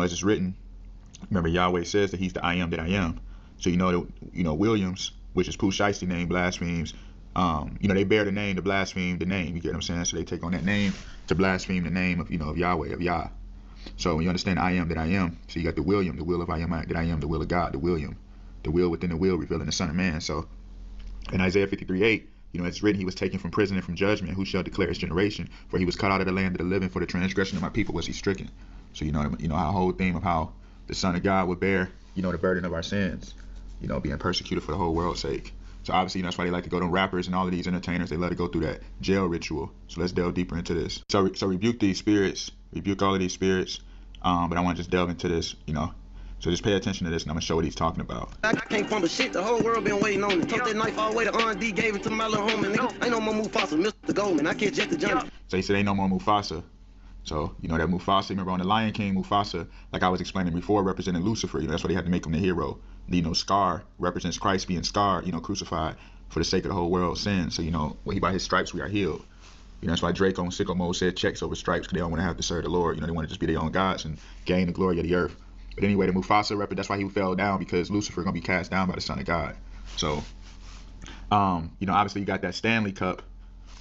as it's written, remember Yahweh says that he's the I am that I am. So Williams, which is Pooh Shiesty's name, blasphemes. They bear the name to blaspheme the name. You get what I'm saying? So they take on that name to blaspheme the name of of Yahweh, of Yah. So when you understand I am that I am, so you got the William, the will of I am that I am, the will of God, the William, the will within the will, revealing the Son of Man. So in Isaiah 53:8, it's written, he was taken from prison and from judgment. Who shall declare his generation? For he was cut out of the land of the living. For the transgression of my people was he stricken. So our whole theme of how the Son of God would bear, the burden of our sins, being persecuted for the whole world's sake. So obviously, that's why they like to go to rappers and all of these entertainers. They let it go through that jail ritual. So let's delve deeper into this. So rebuke these spirits, rebuke all of these spirits. But I want to just delve into this, So just pay attention to this, and I'm going to show what he's talking about. I came from the shit, the whole world been waiting on it. Took that knife all the way to R&D, gave it to my little homie. Nigga, ain't no more Mufasa, Mr. Goldman. I can't jet the jump. So he said ain't no more Mufasa. So, that Mufasa, remember on the Lion King, Mufasa, like I was explaining before, represented Lucifer. That's why they had to make him the hero. Scar represents Christ being scarred, crucified for the sake of the whole world's sin. So, by his stripes we are healed. That's why Drake on Sicko Mode said checks over stripes, because they don't want to have to serve the Lord. They want to just be their own gods and gain the glory of the earth. But anyway, the Mufasa that's why he fell down, because Lucifer going to be cast down by the Son of God. So, obviously you got that Stanley Cup.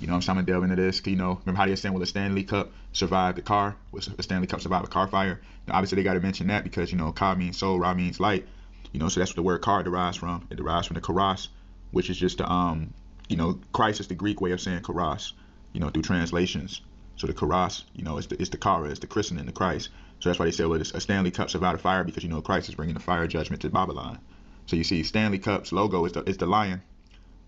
I'm going to delve into this. Remember how they saying, will a Stanley Cup survive the car? Will a Stanley Cup survive a car fire? Now, obviously they got to mention that because, Ka means soul, Ra means light. So that's what the word car derives from. It derives from the karos, which is just the, Christ is the Greek way of saying karos, through translations. So the karos, it's the kara, it's the christening, the Christ. So that's why they say, well, a Stanley Cup survived a fire because, Christ is bringing the fire judgment to Babylon. So you see Stanley Cup's logo is the lion.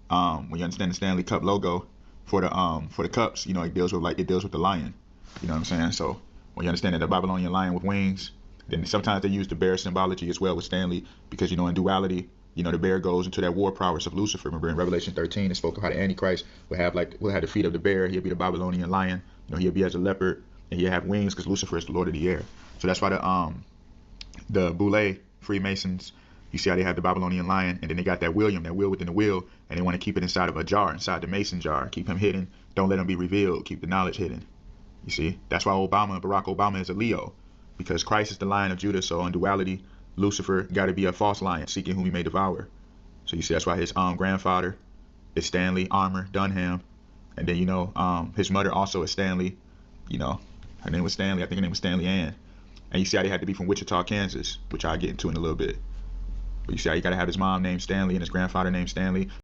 When you understand the Stanley Cup logo for the cups, it deals with the lion. You know what I'm saying? So when you understand that the Babylonian lion with wings, then sometimes they use the bear symbology as well with Stanley, because in duality, the bear goes into that war prowess of Lucifer. Remember in Revelation 13, it spoke of how the Antichrist will have the feet of the bear. He'll be the Babylonian lion. He'll be as a leopard, and he'll have wings because Lucifer is the Lord of the air. So that's why the Boule Freemasons, you see how they have the Babylonian lion, and then they got that William, that will within the will, and they want to keep it inside of a jar, inside the mason jar. Keep him hidden. Don't let him be revealed. Keep the knowledge hidden. You see, that's why Barack Obama is a Leo, because Christ is the Lion of Judah. So in duality, Lucifer got to be a false lion, seeking whom he may devour. So you see, that's why his grandfather is Stanley Armour Dunham, and then his mother also is Stanley. Her name was Stanley. I think her name was Stanley Ann. And you see how they had to be from Wichita, Kansas, which I'll get into in a little bit. But you see how you got to have his mom named Stanley and his grandfather named Stanley.